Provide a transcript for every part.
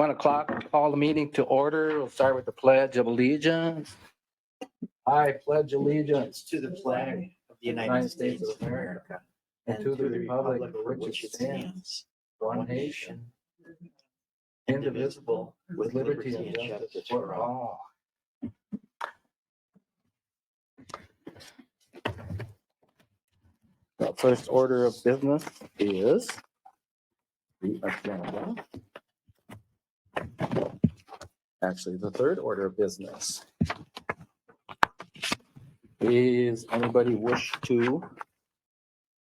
1:00, call the meeting to order. We'll start with the Pledge of Allegiance. I pledge allegiance To the flag of the United States of America and to the republic for which it stands, one nation, indivisible, with liberty and justice for all. The first order of business is the agenda. Actually, the third order of business. Is anybody wish to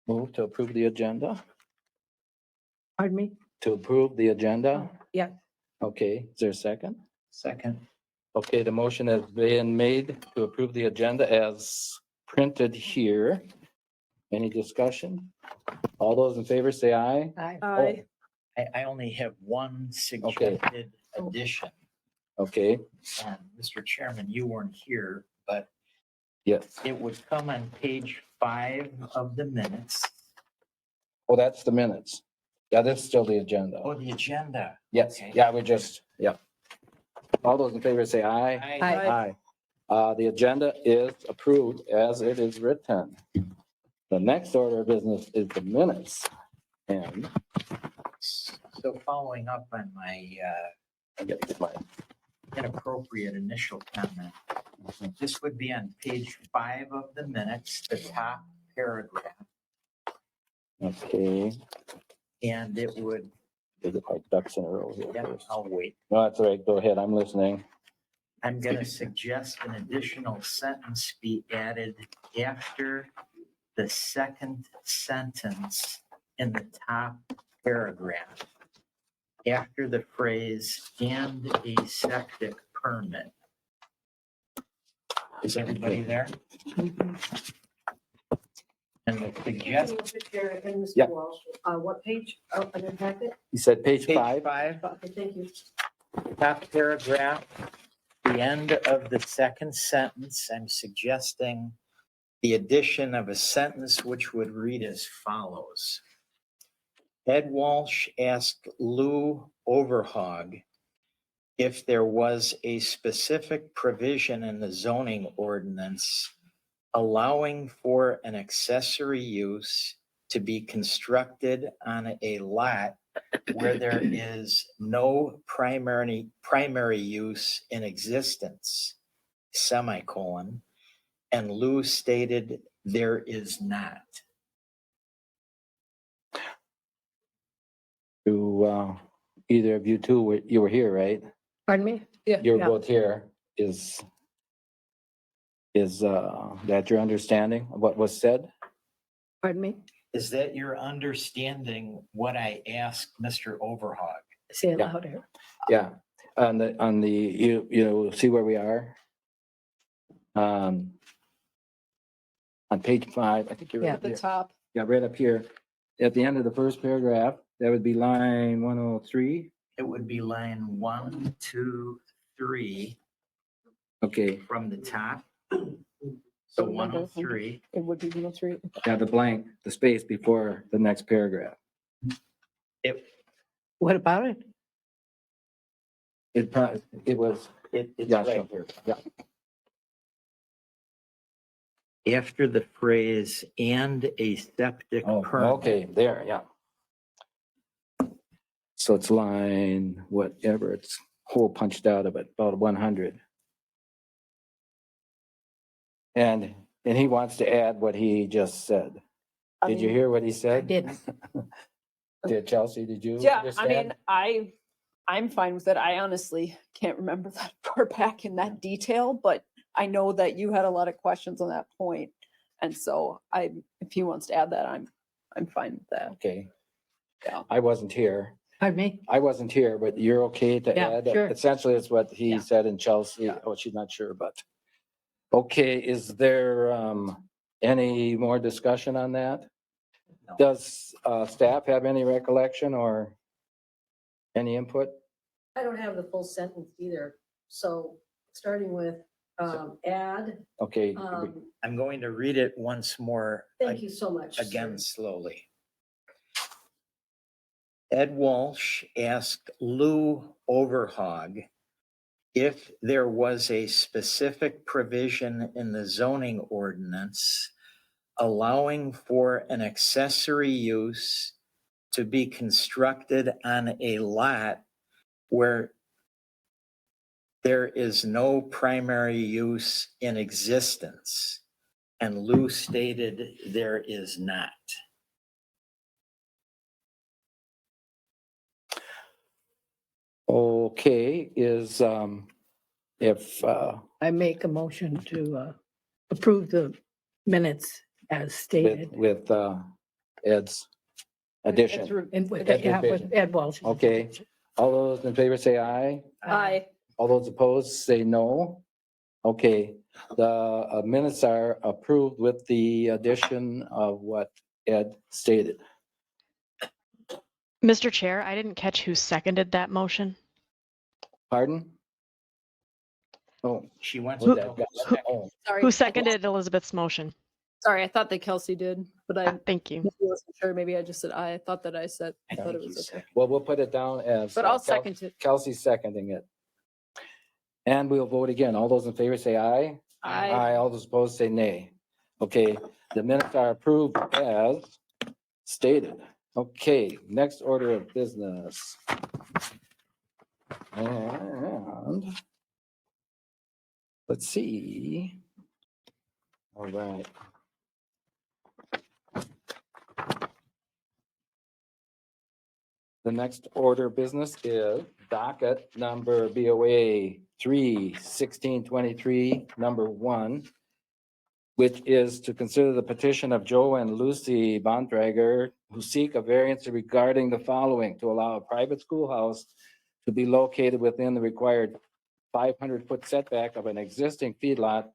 move to approve the agenda? Pardon me? To approve the agenda? Yeah. Okay, is there a second? Second. Okay, the motion has been made to approve the agenda as printed here. Any discussion? All those in favor say aye. Aye. I only have one suggested addition. Okay, And Mr. Chairman, you weren't here, but yes. it would come on page 5 of the minutes. Oh, that's the minutes. Yeah, that's still the agenda. Oh, the agenda. Yes, okay. yeah, we just, yeah. All those in favor say aye. Aye. Aye. The agenda is approved as it is written. The next order of business is the minutes. And So following up on my I get my, inappropriate initial comment, this would be on page 5 of the minutes, the top paragraph, okay, and it would, is it my ducks in a row here yeah, first? I'll wait. No, that's all right. Go ahead. I'm listening. I'm going to suggest an additional sentence be added after the second sentence in the top paragraph, after the phrase "and a septic permit." Is everybody there? And the suggestion. Mr. Chair and Mr. Yeah. Walsh, what page of the packet? You said page Page 5? 5, Okay, thank you. top paragraph, the end of the second sentence, I'm suggesting the addition of a sentence which would read as follows. Ed Walsh asked Lou Overhog if there was a specific provision in the zoning ordinance allowing for an accessory use to be constructed on a lot where there is no primary use in existence, semicolon, and Lou stated there is not. To either of you two, you were here, right? Pardon me? Yeah. You were both here. Is that your understanding of what was said? Pardon me? Is that your understanding what I asked Mr. Overhog? Say it Yeah. louder. Yeah, on the, you see where we are? On page 5, I think you're right At the there. top. Yeah, right up here. At the end of the first paragraph, that would be line 103. It would be line 1, 2, 3 Okay, from the top. So 103. It would be 103. yeah, the blank, the space before the next paragraph. What about it? It was, It's yeah, right sure. here. Yeah. After the phrase "and a septic Oh, permit." okay, there, yeah. So it's line, whatever, it's hole punched out of it, about 100. And he wants to add what he just said. Did you hear what he I said? did. Did Chelsea, did you Yeah, I understand? mean, I'm fine with it. I honestly can't remember that far back in that detail, but I know that you had a lot of questions on that point. And so if he wants to add that, I'm fine with that. Okay. Yeah. I wasn't here. Pardon me? I wasn't here, but you're okay to Yeah, add? sure. Essentially, it's what he Yeah. said in Chelsea. Yeah. Oh, she's not sure, but. Okay, is there any more discussion on that? No. Does staff have any recollection or any input? I don't have the full sentence either. So starting with add, Okay, I'm going to read it once more. thank you so much. Again, sir. slowly. Ed Walsh asked Lou overhog if there was a specific provision in the zoning ordinance allowing for an accessory use to be constructed on a lot where there is no primary use in existence. And Lou stated there is not. Okay, if, I make a motion to approve the minutes as stated. with Ed's addition. And with, Ed yeah, with revision. Ed Welch. Okay. All those in favor say aye. Aye. All those opposed say no. Okay, the minutes are approved with the addition of what Ed stated. Mr. Chair, I didn't catch who seconded that motion. Pardon? Oh, She wants was to that? know. Oh, Sorry. Who seconded Elizabeth's motion? Sorry, I thought that Kelsey did, but I Thank you. wasn't sure. Maybe I just said I thought that I said, I thought it was okay. well, we'll put it down as. But I'll second it. Kelsey seconding it. And we'll vote again. All those in favor say aye. Aye. All those opposed say nay. Okay, the minutes are approved as stated. Okay, next order of business. And let's see. All right. The next order of business is docket number BOA 3/1623, number 1, which is to consider the petition of Joe and Lucy Bontrager, who seek a variance regarding the following: to allow a private schoolhouse to be located within the required 500-foot setback of an existing feedlot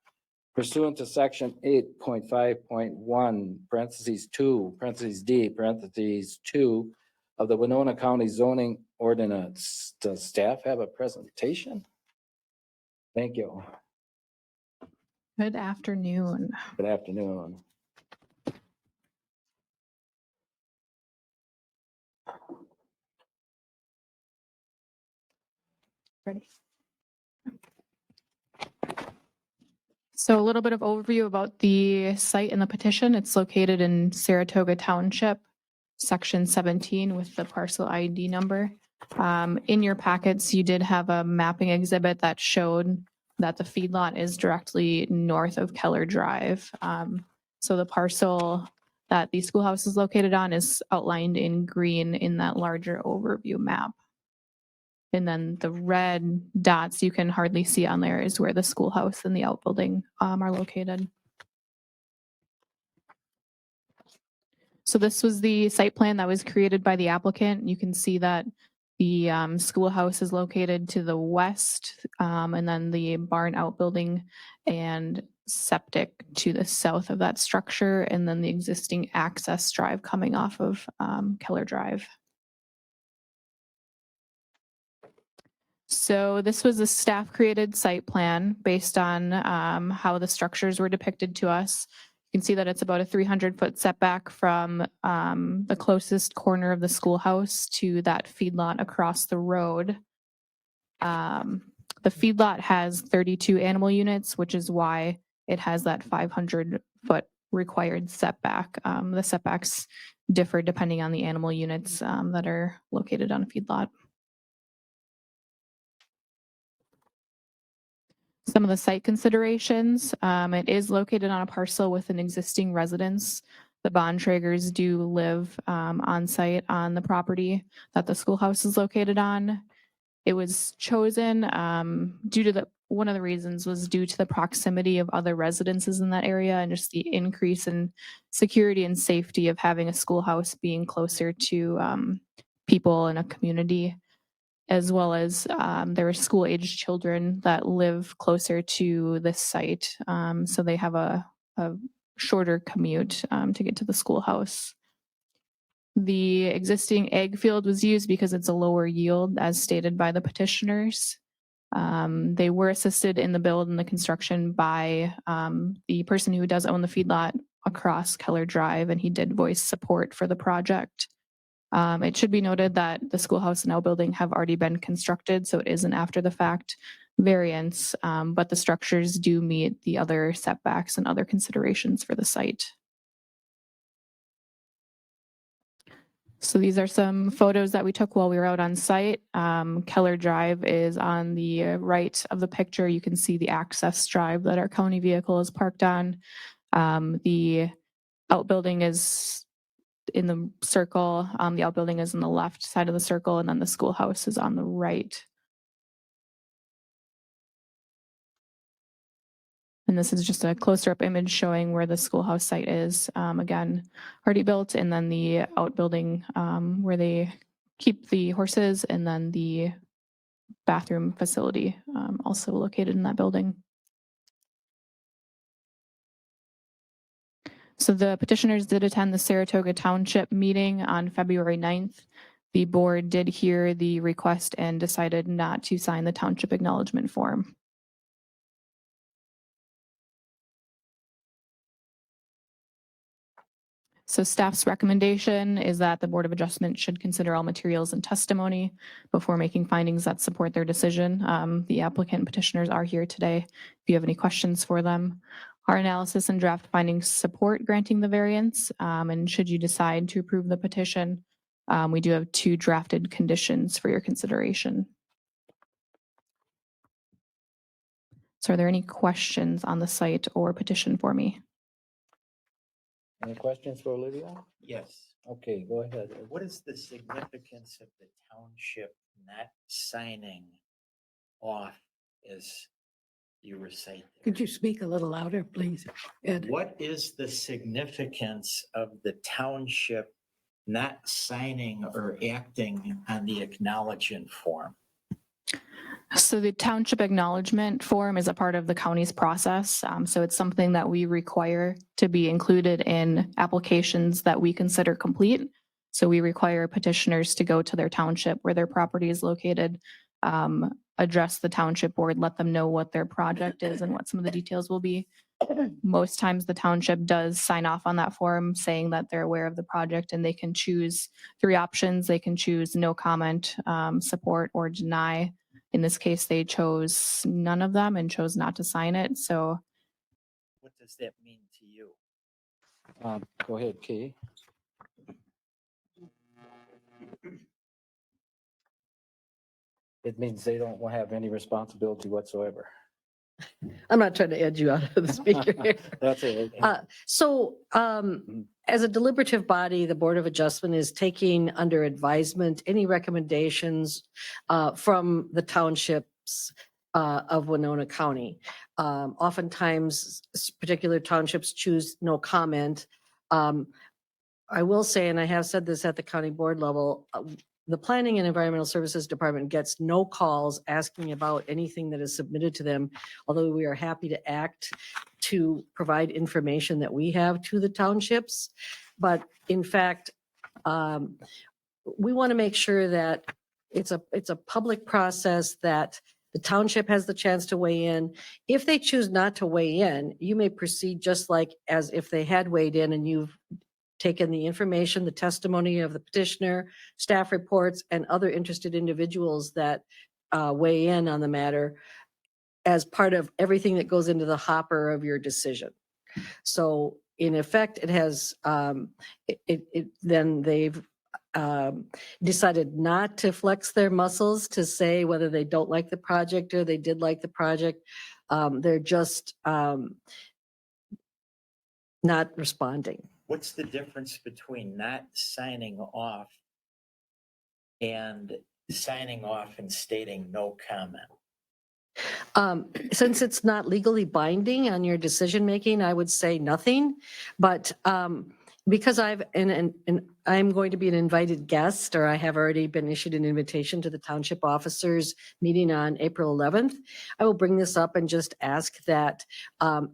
pursuant to section 8.5.1, parentheses 2, parentheses D, parentheses 2 of the Winona County zoning ordinance. Does staff have a presentation? Thank you. Good afternoon. Good afternoon. Ready? So a little bit of overview about the site and the petition. It's located in Saratoga Township, section 17 with the parcel ID number. In your packets, you did have a mapping exhibit that showed that the feedlot is directly north of Keller Drive. So the parcel that the schoolhouse is located on is outlined in green in that larger overview map. And then the red dots you can hardly see on there is where the schoolhouse and the outbuilding are located. So this was the site plan that was created by the applicant. You can see that the schoolhouse is located to the west, and then the barn outbuilding and septic to the south of that structure, and then the existing access drive coming off of Keller Drive. So this was a staff-created site plan based on how the structures were depicted to us. You can see that it's about a 300-foot setback from the closest corner of the schoolhouse to that feedlot across the road. The feedlot has 32 animal units, which is why it has that 500-foot required setback. The setbacks differ depending on the animal units that are located on a feedlot. Some of the site considerations, it is located on a parcel with an existing residence. The Bontragers do live on site on the property that the schoolhouse is located on. It was chosen due to one of the reasons was due to the proximity of other residences in that area and just the increase in security and safety of having a schoolhouse being closer to people in a community, as well as there are school-aged children that live closer to this site. So they have a shorter commute to get to the schoolhouse. The existing egg field was used because it's a lower yield, as stated by the petitioners. They were assisted in the build and the construction by the person who does own the feedlot across Keller Drive, and he did voice support for the project. It should be noted that the schoolhouse and outbuilding have already been constructed, so it is an after the fact variance, but the structures do meet the other setbacks and other considerations for the site. So these are some photos that we took while we were out on site. Keller Drive is on the right of the picture. You can see the access drive that our county vehicle is parked on. The outbuilding is in the circle. The outbuilding is on the left side of the circle, and then the schoolhouse is on the right. And this is just a closer up image showing where the schoolhouse site is. Again, already built, and then the outbuilding where they keep the horses, and then the bathroom facility also located in that building. So the petitioners did attend the Saratoga Township meeting on February 9th. The board did hear the request and decided not to sign the township acknowledgement form. So staff's recommendation is that the Board of Adjustment should consider all materials and testimony before making findings that support their decision. The applicant and petitioners are here today if you have any questions for them. Our analysis and draft findings support granting the variance, and should you decide to approve the petition, we do have 2 drafted conditions for your consideration. So are there any questions on the site or petition for me? Any questions for Olivia? Yes. Okay, go ahead. What is the significance of the township not signing off as you recite there? Could you speak a little louder, please, Ed? What is the significance of the township not signing or acting on the acknowledgement form? So the township acknowledgement form is a part of the county's process. So it's something that we require to be included in applications that we consider complete. So we require petitioners to go to their township where their property is located, address the township board, let them know what their project is and what some of the details will be. Most times the township does sign off on that form saying that they're aware of the project, and they can choose 3 options. They can choose no comment, support, or deny. In this case, they chose none of them and chose not to sign it. So What does that mean to you? Go ahead, Kay. It means they don't have any responsibility whatsoever. I'm not trying to edge you out of the speaker here. That's it. So as a deliberative body, the Board of Adjustment is taking under advisement any recommendations from the townships of Winona County. Oftentimes, particular townships choose no comment. I will say, and I have said this at the county board level, the Planning and Environmental Services Department gets no calls asking about anything that is submitted to them, although we are happy to act to provide information that we have to the townships. But in fact, we want to make sure that it's a public process, that the township has the chance to weigh in. If they choose not to weigh in, you may proceed just like as if they had weighed in, and you've taken the information, the testimony of the petitioner, staff reports, and other interested individuals that weigh in on the matter as part of everything that goes into the hopper of your decision. So in effect, it has, then they've decided not to flex their muscles to say whether they don't like the project or they did like the project. They're just not responding. What's the difference between not signing off and signing off and stating no comment? Since it's not legally binding on your decision-making, I would say nothing. But because I'm going to be an invited guest, or I have already been issued an invitation to the township officers meeting on April 11th, I will bring this up and just ask that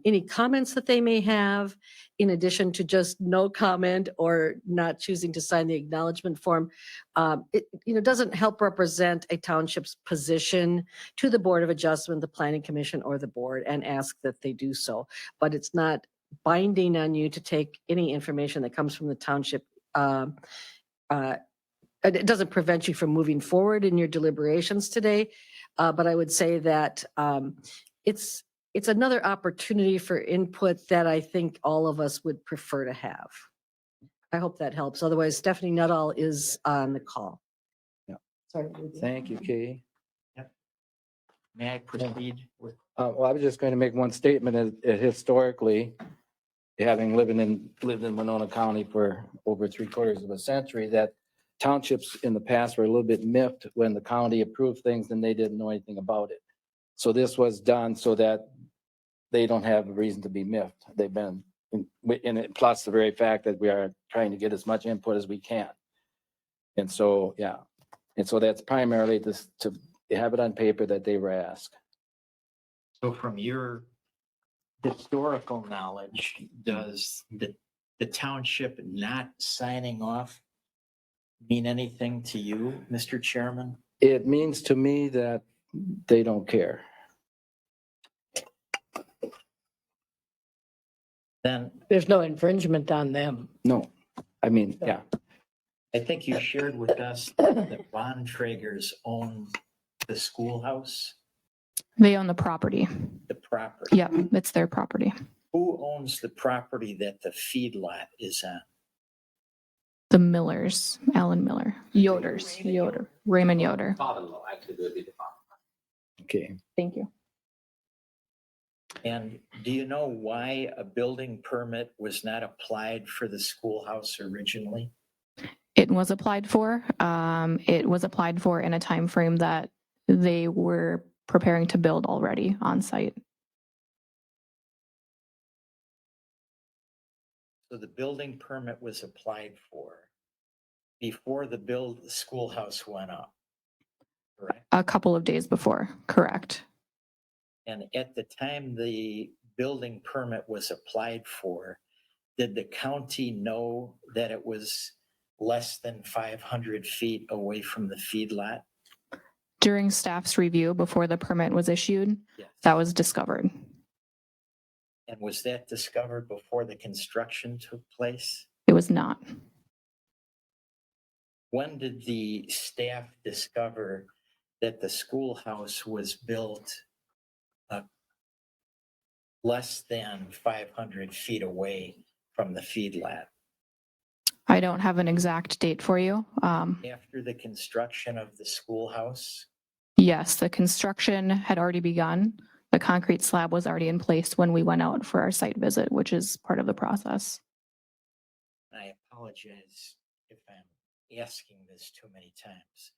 any comments that they may have, in addition to just no comment or not choosing to sign the acknowledgement form, it doesn't help represent a township's position to the Board of Adjustment, the Planning Commission, or the board, and ask that they do so. But it's not binding on you to take any information that comes from the township it doesn't prevent you from moving forward in your deliberations today. But I would say that it's another opportunity for input that I think all of us would prefer to have. I hope that helps. Otherwise, Stephanie Nuttall is on the call. Yeah. Sorry. Thank you, Kay. May I proceed with? Well, I was just going to make one statement. Historically, having lived in Winona County for over 3/4 of a century, that townships in the past were a little bit miffed when the county approved things and they didn't know anything about it. So this was done so that they don't have a reason to be miffed. They've been, in it, plus the very fact that we are trying to get as much input as we can. And so, yeah. And so that's primarily just to have it on paper that they were asked. So from your historical knowledge, does the township not signing off mean anything to you, Mr. Chairman? It means to me that they don't care. Then There's no infringement on them. No, I mean, yeah, I think you shared with us that Bontrager's own the schoolhouse, They own the property. the property. Yep, it's their property. Who owns the property that the feedlot is on? The Millers, Alan Miller, Yoder, Raymond Yoder. Father-in-law, actually, would be the father. okay. Thank you. And do you know why a building permit was not applied for the schoolhouse originally? It was applied for. It was applied for in a time frame that they were preparing to build already on site. So the building permit was applied for before the schoolhouse went up, correct? A couple of days before, correct. And at the time the building permit was applied for, did the county know that it was less than 500 feet away from the feedlot? During staff's review before the permit was issued, Yes. that was discovered. And was that discovered before the construction took place? It was not. When did the staff discover that the schoolhouse was built less than 500 feet away from the feedlot? I don't have an exact date for you. After the construction of the schoolhouse? Yes, the construction had already begun. The concrete slab was already in place when we went out for our site visit, which is part of the process. I apologize if I'm asking this too many times.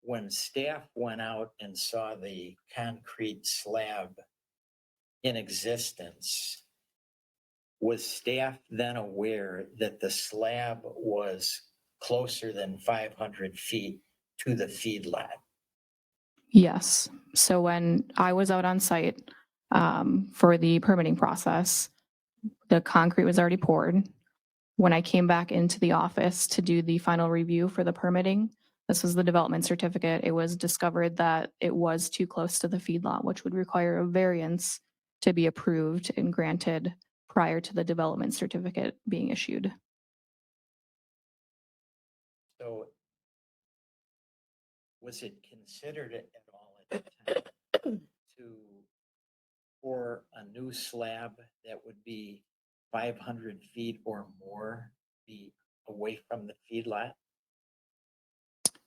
When staff went out and saw the concrete slab in existence, was staff then aware that the slab was closer than 500 feet to the feedlot? Yes. So when I was out on site for the permitting process, the concrete was already poured. When I came back into the office to do the final review for the permitting, this was the development certificate. It was discovered that it was too close to the feedlot, which would require a variance to be approved and granted prior to the development certificate being issued. So was it considered at all at the time to pour a new slab that would be 500 feet or more be away from the feedlot?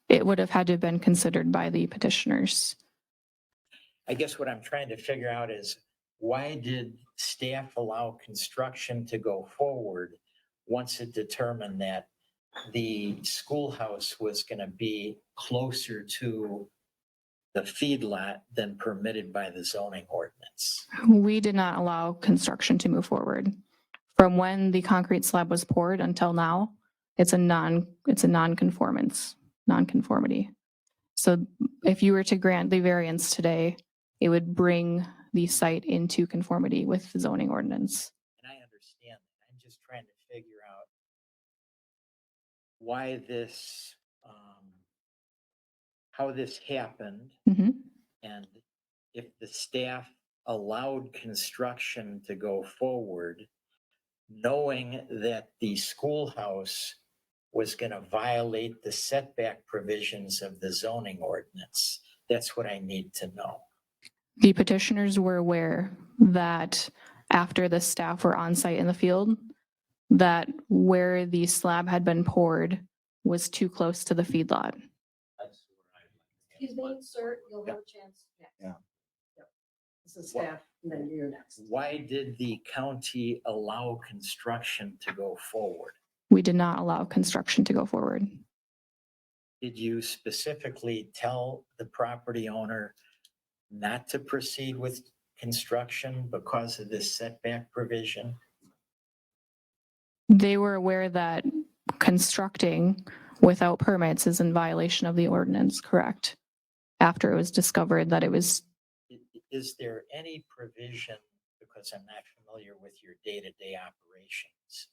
It would have had to have been considered by the petitioners. I guess what I'm trying to figure out is why did staff allow construction to go forward once it determined that the schoolhouse was going to be closer to the feedlot than permitted by the zoning ordinance? We did not allow construction to move forward. From when the concrete slab was poured until now, it's a nonconformity. So if you were to grant the variance today, it would bring the site into conformity with the zoning ordinance. And I understand that. I'm just trying to figure out why this, how this happened, Mhm. and if the staff allowed construction to go forward, knowing that the schoolhouse was going to violate the setback provisions of the zoning ordinance. That's what I need to know. The petitioners were aware that after the staff were on site in the field, that where the slab had been poured was too close to the feedlot. That's where I'd like to Excuse me, sir, you'll have a chance. Yeah. This is staff, and then you're next. Why did the county allow construction to go forward? We did not allow construction to go forward. Did you specifically tell the property owner not to proceed with construction because of this setback provision? They were aware that constructing without permits is in violation of the ordinance, correct? After it was discovered that it was, Is there any provision, because I'm not familiar with your day-to-day operations?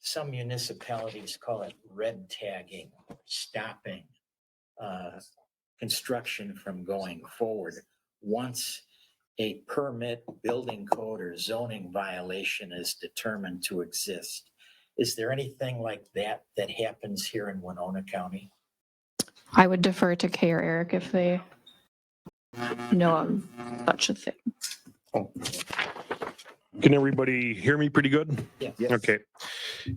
Some municipalities call it red tagging, stopping construction from going forward once a permit, building code, or zoning violation is determined to exist. Is there anything like that that happens here in Winona County? I would defer to Kay or Eric if they know of such a thing. Can everybody hear me pretty good? Yes. Okay.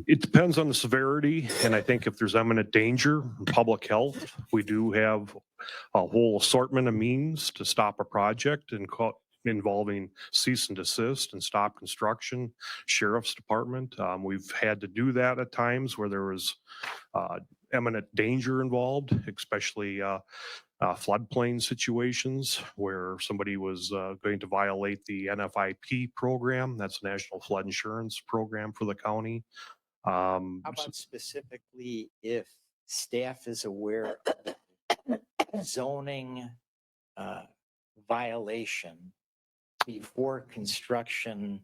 It depends on the severity, and I think if there's imminent danger, public health, we do have a whole assortment of means to stop a project involving cease and desist and stop construction, sheriff's department. We've had to do that at times where there was imminent danger involved, especially floodplain situations where somebody was going to violate the NFIP program. That's National Flood Insurance Program for the county. How about specifically if staff is aware of zoning violation before construction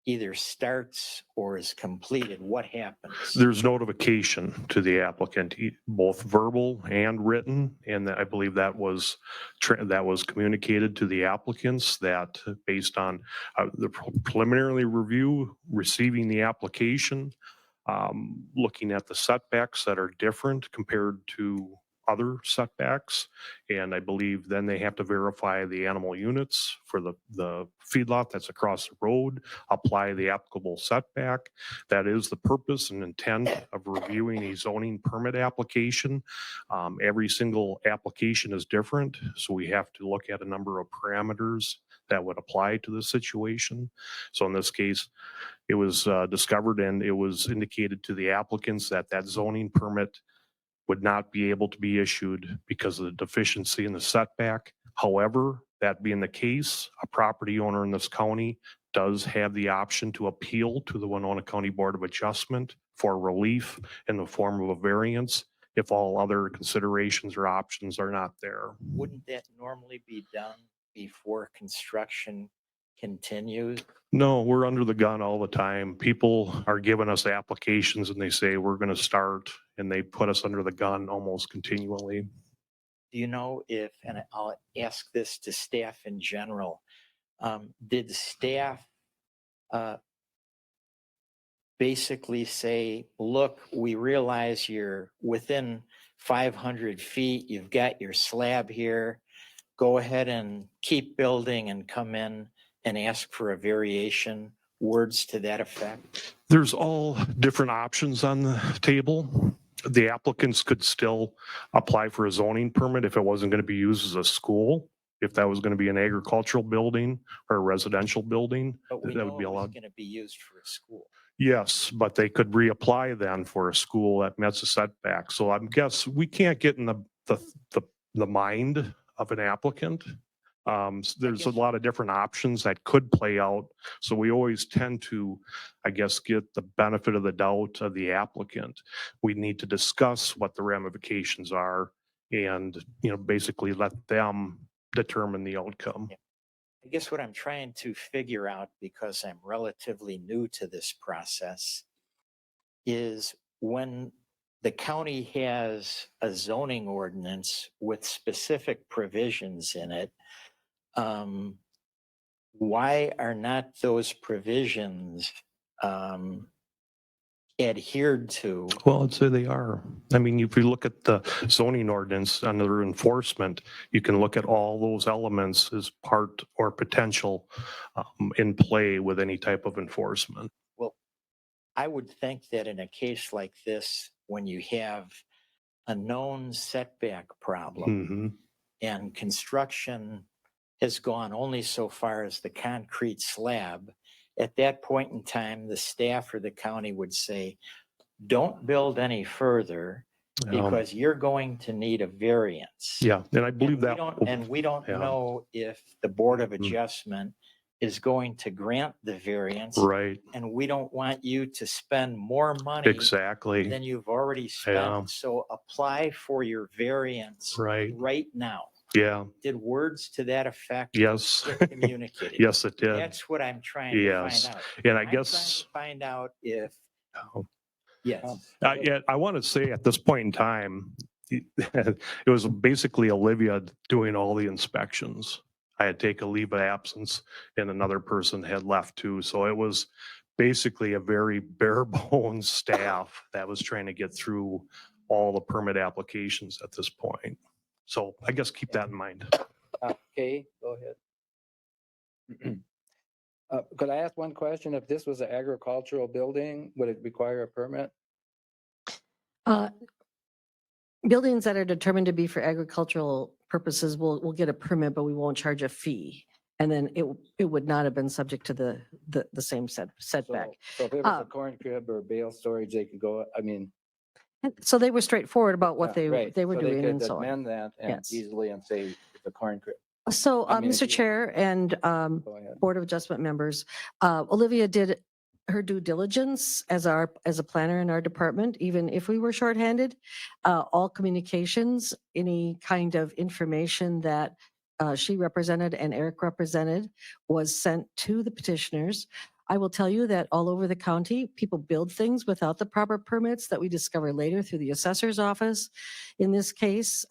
either starts or is completed, what happens? There's notification to the applicant, both verbal and written, and I believe that was communicated to the applicants that based on the preliminary review, receiving the application, looking at the setbacks that are different compared to other setbacks. And I believe then they have to verify the animal units for the feedlot that's across the road, apply the applicable setback. That is the purpose and intent of reviewing a zoning permit application. Every single application is different, so we have to look at a number of parameters that would apply to the situation. So in this case, it was discovered and it was indicated to the applicants that that zoning permit would not be able to be issued because of the deficiency in the setback. However, that being the case, a property owner in this county does have the option to appeal to the Winona County Board of Adjustment for relief in the form of a variance if all other considerations or options are not there. Wouldn't that normally be done before construction continues? No, we're under the gun all the time. People are giving us applications and they say, we're going to start, and they put us under the gun almost continually. Do you know if, and I'll ask this to staff in general, did staff basically say, look, we realize you're within 500 feet, you've got your slab here, go ahead and keep building and come in and ask for a variation, words to that effect? There's all different options on the table. The applicants could still apply for a zoning permit if it wasn't going to be used as a school. If that was going to be an agricultural building or a residential building, But we that know would be it was allowed. going to be used for a school. Yes, but they could reapply then for a school that meets a setback. So I guess we can't get in the mind of an applicant. There's a lot of different options that could play out. So we always tend to, I guess, get the benefit of the doubt of the applicant. We need to discuss what the ramifications are and, basically let them determine the outcome. I guess what I'm trying to figure out, because I'm relatively new to this process, is when the county has a zoning ordinance with specific provisions in it, why are not those provisions adhered to. Well, I'd say they are. I mean, if you look at the zoning ordinance under enforcement, you can look at all those elements as part or potential in play with any type of enforcement. Well, I would think that in a case like this, when you have a known setback problem Mhm. and construction has gone only so far as the concrete slab, at that point in time, the staff or the county would say, don't build any further because you're going to need a variance. Yeah, and I And believe we that. don't, and we don't yeah. know if the Board of Mm. Adjustment is going to grant the variance. Right, And we don't want you to spend more money exactly. than you've already Yeah. spent. So apply for your variance Right, right now. yeah, Did words to that effect yes. get communicated? Yes, it did. That's what I'm trying to Yes. find out. And I I'm trying guess, to find out if, oh, yes. yeah, I want to say at this point in time, it was basically Olivia doing all the inspections. I had taken a leave of absence and another person had left too. So it was basically a very bare bones staff that was trying to get through all the permit applications at this point. So I guess keep that in mind. Okay, go ahead. Could I ask one question? If this was an agricultural building, would it require a permit? Buildings that are determined to be for agricultural purposes will get a permit, but we won't charge a fee. And then it would not have been subject to the same setback. So if it was a Uh, corn crib or bale storage, they could go, I mean. And so they were straightforward about what yeah, right. they were So doing could and so on. amend that and Yes. easily and say it's a corn crib. So, I mean, if Mr. you- Chair and Go ahead. Board of Adjustment members, Olivia did her due diligence as a planner in our department, even if we were shorthanded. All communications, any kind of information that she represented and Eric represented was sent to the petitioners. I will tell you that all over the county, people build things without the proper permits that we discover later through the assessor's office. In this case,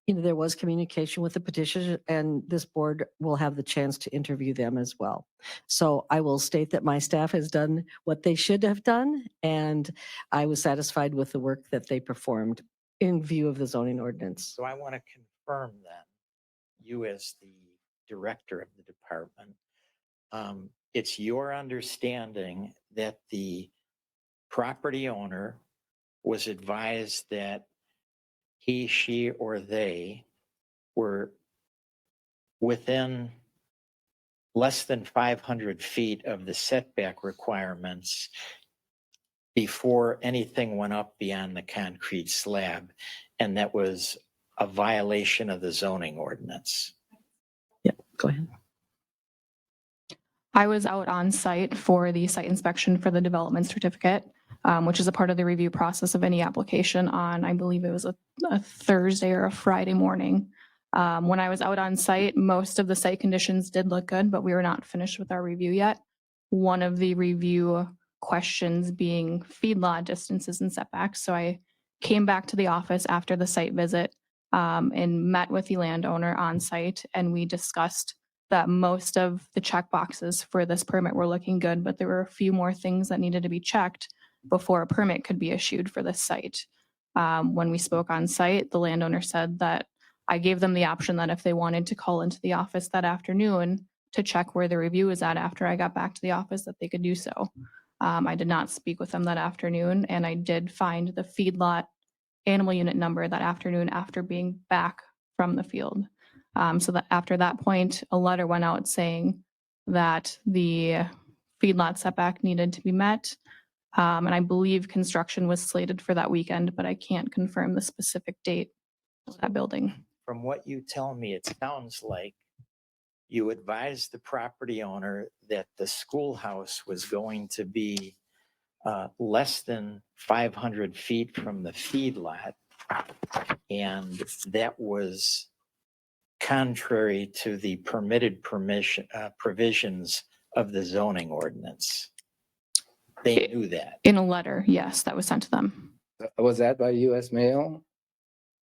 there was communication with the petitioner, and this board will have the chance to interview them as well. So I will state that my staff has done what they should have done, and I was satisfied with the work that they performed in view of the zoning ordinance. So I want to confirm then, you as the director of the department, it's your understanding that the property owner was advised that he, she, or they were within less than 500 feet of the setback requirements before anything went up beyond the concrete slab, and that was a violation of the zoning ordinance. Go ahead. I was out on site for the site inspection for the development certificate, which is a part of the review process of any application on, I believe it was a Thursday or a Friday morning. When I was out on site, most of the site conditions did look good, but we were not finished with our review yet. One of the review questions being feedlot distances and setbacks. So I came back to the office after the site visit and met with the landowner on site, and we discussed that most of the check boxes for this permit were looking good, but there were a few more things that needed to be checked before a permit could be issued for this site. When we spoke on site, the landowner said that I gave them the option that if they wanted to call into the office that afternoon to check where the review is at after I got back to the office, that they could do so. I did not speak with them that afternoon, and I did find the feedlot animal unit number that afternoon after being back from the field. So that after that point, a letter went out saying that the feedlot setback needed to be met. And I believe construction was slated for that weekend, but I can't confirm the specific date of that building. From what you tell me, it sounds like you advised the property owner that the schoolhouse was going to be less than 500 feet from the feedlot, and that was contrary to the permitted provisions of the zoning ordinance. They knew that. In a letter, yes, that was sent to them. Was that by US mail?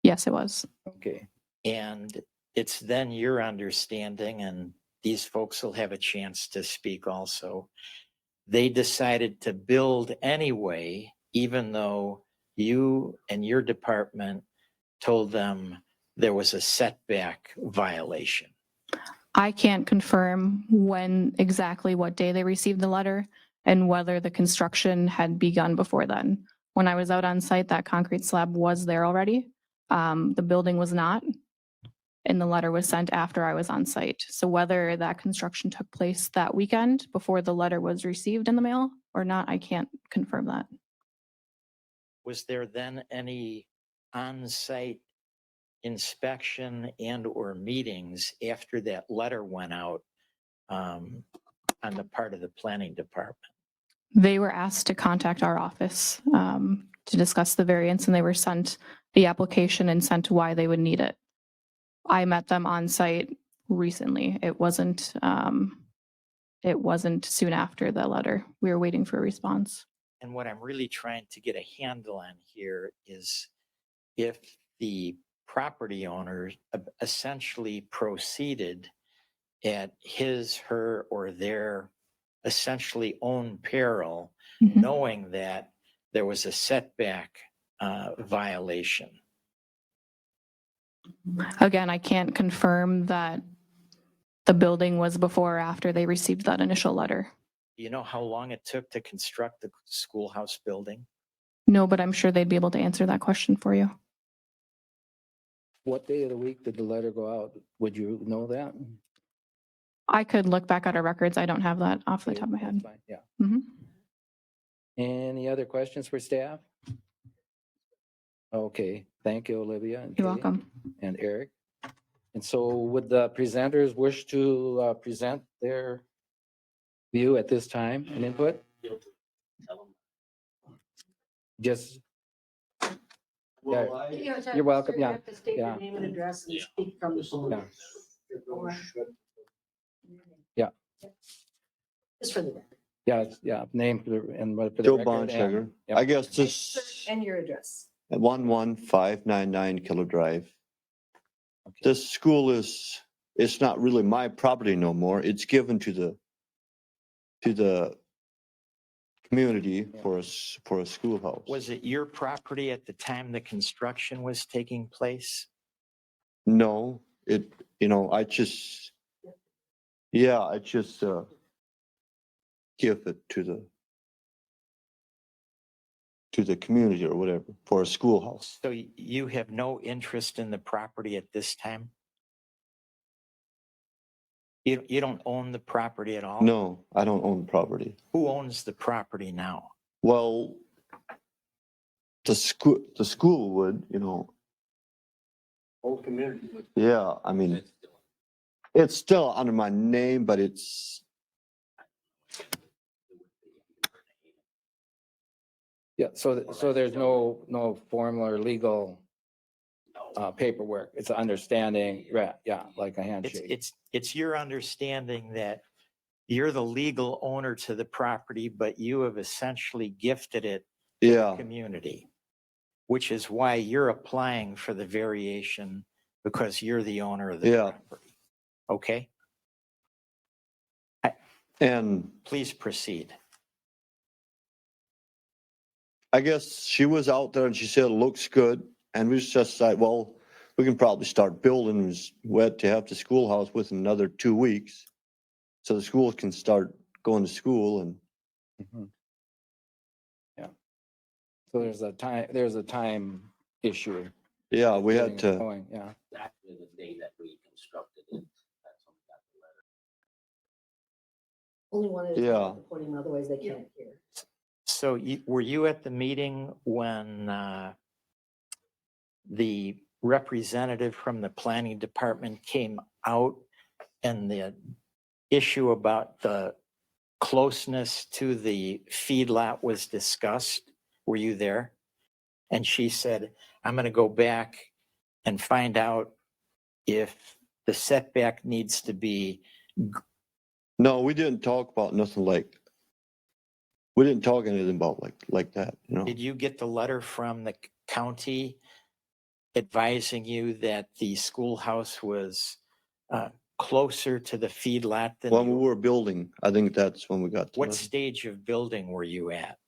Yes, it was. Okay. And it's then your understanding, and these folks will have a chance to speak also, they decided to build anyway, even though you and your department told them there was a setback violation. I can't confirm when exactly what day they received the letter and whether the construction had begun before then. When I was out on site, that concrete slab was there already. The building was not. And the letter was sent after I was on site. So whether that construction took place that weekend before the letter was received in the mail or not, I can't confirm that. Was there then any on-site inspection and or meetings after that letter went out on the part of the planning department? They were asked to contact our office to discuss the variance, and they were sent the application and sent why they would need it. I met them on site recently. It wasn't soon after the letter. We were waiting for a response. And what I'm really trying to get a handle on here is if the property owner essentially proceeded at his, her, or their essentially own peril, Mhm. knowing that there was a setback violation. Again, I can't confirm that the building was before or after they received that initial letter. Do you know how long it took to construct the schoolhouse building? No, but I'm sure they'd be able to answer that question for you. What day of the week did the letter go out? Would you know that? I could look back at our records. I don't have that off the top of my That's head. fine, Yeah. Mhm. Any other questions for staff? Okay, thank you, Olivia. and You're Kay welcome. And Eric. And so would the presenters wish to present their view at this time and input? Tell 'em. Just, Well, Yeah. You're welcome, yeah, You have to state your yeah. name and address and Yeah. speak from the podium. Yeah. Just for the record. yeah, name for the, and what for the Joe record. Bontrager. and- yeah. I guess this, And your address. at 11599 Killer Drive. Okay. This school is, it's not really my property no more. It's given to the community Yeah. for a schoolhouse. Was it your property at the time the construction was taking place? No, it, I just give it to the community or whatever for a schoolhouse. So you have no interest in the property at this time? You don't own the property at all? No, I don't own property. Who owns the property now? Well, the school would, Whole community. yeah, I mean, it's still under my name, but it's, Yeah, so there's no formal or legal paperwork. It's an understanding, right, yeah, like a handshake. It's your understanding that you're the legal owner to the property, but you have essentially gifted it to the yeah, community, which is why you're applying for the variation because you're the owner of the Yeah. property. Okay, and please proceed. I guess she was out there and she said it looks good, and we just like, well, we can probably start building. It's wet to have the schoolhouse within another 2 weeks, so the schools can start going to school. And Mhm. Yeah. So there's a time issue. yeah, we getting had it to, going, Yeah, Exactly the day that we constructed it. That's when we got the letter. Only one at a Yeah. time at the podium, otherwise they can't hear. So were you at the meeting when the representative from the planning department came out and the issue about the closeness to the feedlot was discussed? Were you there? And she said, I'm going to go back and find out if the setback needs to be, no, we didn't talk about nothing we didn't talk anything about like that, did you get the letter from the county advising you that the schoolhouse was closer to the feedlot than When we you? were building, I think that's when we got. the What letter. stage of building were you at?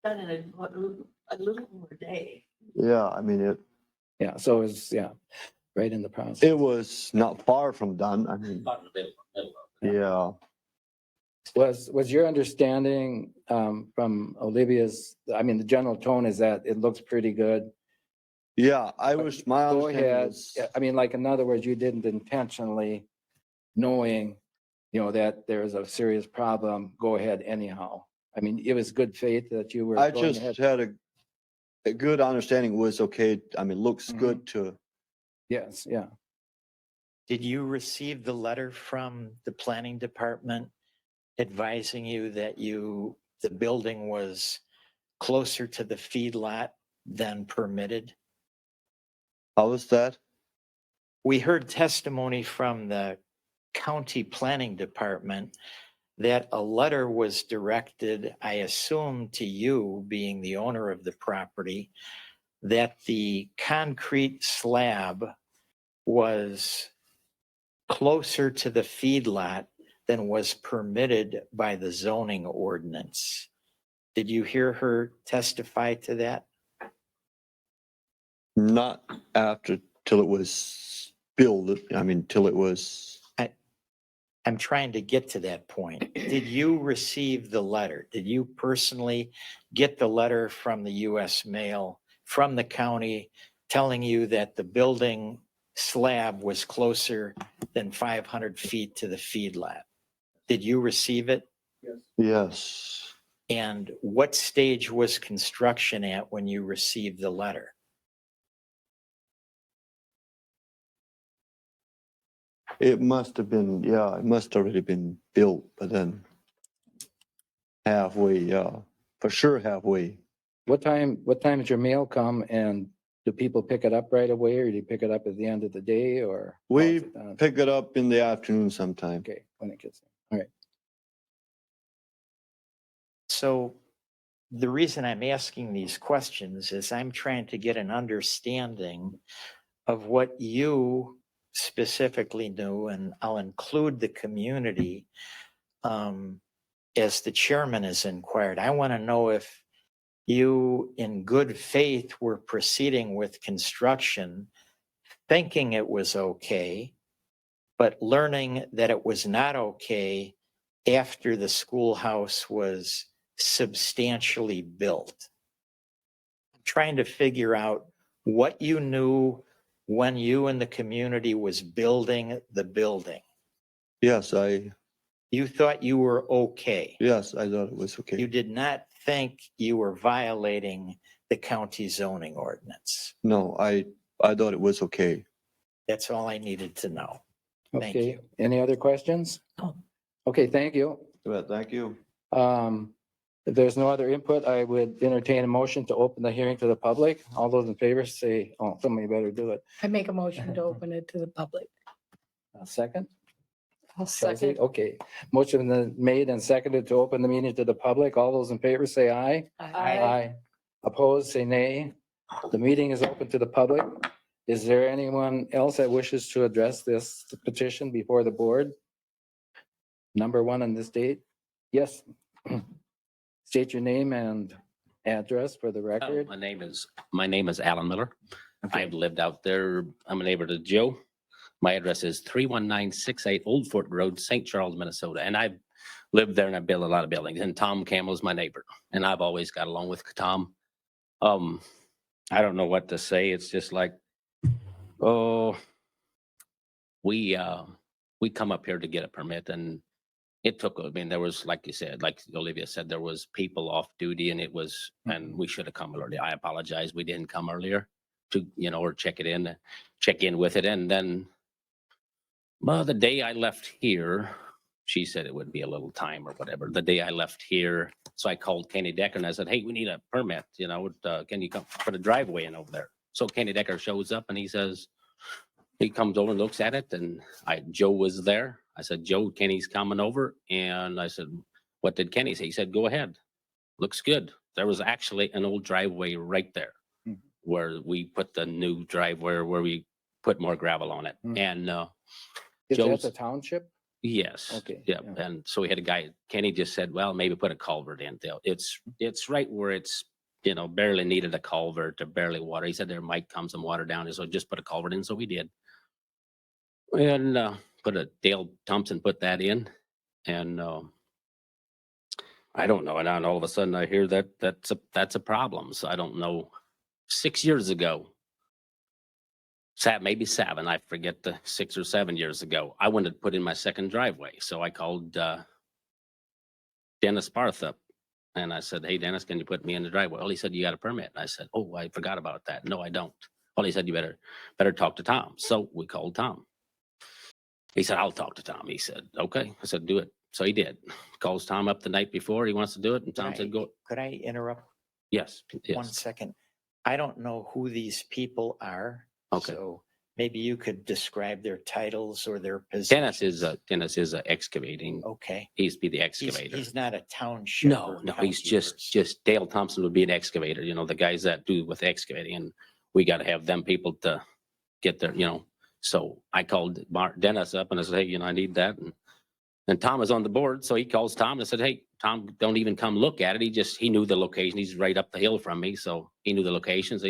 Done in a little over a day. Yeah, I mean, Yeah, so it's, yeah, right in the process. it was not far from done. I mean, About in the middle of it. yeah. Was your understanding from Olivia's, I mean, the general tone is that it looks pretty good. Yeah, my Go understanding ahead. was, Yeah, I mean, like, in other words, you didn't intentionally knowing, that there is a serious problem, go ahead anyhow. I mean, it was good faith that you were I going just ahead. had a good understanding was okay. I mean, looks good to, Yes, yeah. Did you receive the letter from the planning department advising you that the building was closer to the feedlot than permitted? how was that? We heard testimony from the county planning department that a letter was directed, I assume to you, being the owner of the property, that the concrete slab was closer to the feedlot than was permitted by the zoning ordinance. Did you hear her testify to that? Not after, till it was built. I mean, till it was, I'm trying to get to that point. Did you receive the letter? Did you personally get the letter from the US mail from the county telling you that the building slab was closer than 500 feet to the feedlot? Did you receive it? yes. And what stage was construction at when you received the letter? It must have been, yeah, it must already been built, but then halfway, yeah, for sure halfway. What time does your mail come, and do people pick it up right away, or do you pick it up at the end of the day, or? how is We it done? pick it up in the afternoon sometime. Okay, when it gets, all right. So the reason I'm asking these questions is I'm trying to get an understanding of what you specifically knew, and I'll include the community as the chairman has inquired. I want to know if you, in good faith, were proceeding with construction, thinking it was okay, but learning that it was not okay after the schoolhouse was substantially built. I'm trying to figure out what you knew when you and the community was building the building. Yes, You thought you were okay. yes, I thought it was You okay. did not think you were violating the county zoning ordinance. No, I thought it was okay. That's all I needed to know. Thank Okay, you. any other questions? No. Okay, thank you. Well, thank you. If there's no other input, I would entertain a motion to open the hearing to the public. All those in favor say, oh, somebody better do it. I make a motion to open it to the public. A second? I'll Chelsea? second. Okay, motion made and seconded to open the meeting to the public. All those in favor say aye. Aye. Opposed, say nay. The meeting is open to the public. Is there anyone else that wishes to address this petition before the board? Number one on this date? Yes. State your name and address for the record. My name is Alan Miller. I've lived out there. I'm a neighbor to Joe. My address is 31968 Old Fort Road, St. Charles, Minnesota. And I've lived there and I've built a lot of buildings. And Tom Campbell's my neighbor. And I've always got along with Tom. I don't know what to say. It's just like, oh, we come up here to get a permit, and it took, I mean, there was, like you said, like Olivia said, there was people off duty, and and we should have come earlier. I apologize. We didn't come earlier to, or check in with it. And then, well, the day I left here, she said it would be a little time or whatever. The day I left here, so I called Kenny Decker and I said, hey, we need a permit, can you come put a driveway in over there? So Kenny Decker shows up and he comes over and looks at it, and Joe was there. I said, Joe, Kenny's coming over. And I said, what did Kenny say? He said, go ahead. Looks good. There was actually an old driveway right there. where we put the new driveway, where we put more gravel on it. Hmm. And, Is that Joe's- the township? yes. Okay, Yeah. yeah. And so we had a guy, Kenny just said, well, maybe put a culvert in there. It's right where it's, barely needed a culvert or barely water. He said there might come some water down. So just put a culvert in. So we did. And, Dale Thompson put that in. And, I don't know. And then all of a sudden I hear that's a problem. So I don't know. 6 years ago, maybe 7, I forget, the 6 or 7 years ago, I wanted to put in my second driveway. So I called Dennis Barthup and I said, hey, Dennis, can you put me in the driveway? Well, he said, you got a permit. And I said, oh, I forgot about that. No, I don't. Well, he said, you better talk to Tom. So we called Tom. He said, I'll talk to Tom. He said, okay. I said, do it. So he did. Calls Tom up the night before. He wants to do it. And Tom said, go. Could I interrupt Yes. 1 Yes. second? I don't know who these people are. Okay. So maybe you could describe their titles or their positions. Dennis is excavating. Okay. He's be the He's, excavator. he's not a township. No, or no, county he's person. just Dale Thompson would be an excavator, the guys that do with excavating, and we got to have them people to get there, So I called Dennis up and I said, hey, I need that. And Tom is on the board. So he calls Tom and said, hey, Tom, don't even come look at it. He knew the location. He's right up the hill from me. So he knew the locations.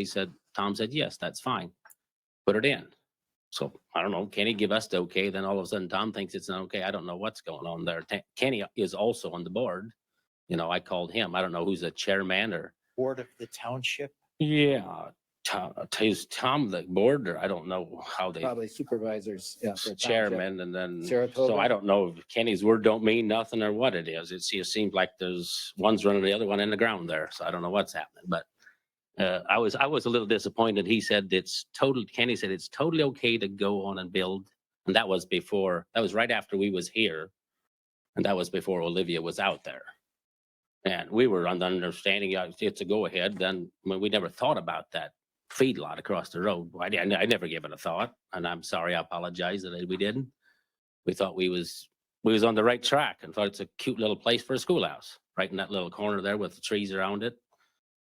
Tom said, yes, that's fine. Put it in. So I don't know, Kenny give us the okay, then all of a sudden Tom thinks it's not okay. I don't know what's going on there. Kenny is also on the board. I called him. I don't know who's the chairman or. Board of the township. Yeah. Is Tom the board, or I don't know how they. Probably supervisors, yeah. for township. Chairman, and then, so Saratoga? I don't know if Kenny's word don't mean nothing or what it is. It seems like there's one's running the other one in the ground there. So I don't know what's happening, but I was a little disappointed. He said Kenny said it's totally okay to go on and build. And that was right after we was here. And that was before Olivia was out there. And we were on the understanding, it's a go ahead. Then we never thought about that feedlot across the road. I never gave it a thought, and I'm sorry. I apologize that we didn't. We thought we was on the right track and thought it's a cute little place for a schoolhouse, right in that little corner there with the trees around it,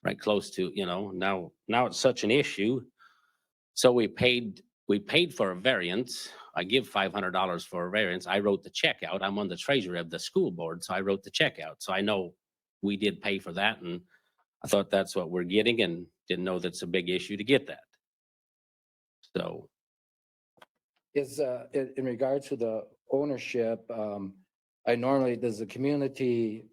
right close to, now it's such an issue. So we paid for a variance. I give $500 for a variance. I wrote the check out. I'm on the treasury of the school board, so I wrote the check out. So I know we did pay for that, and I thought that's what we're getting, and didn't know that's a big issue to get that. So. Is, in regard to the ownership, does the community,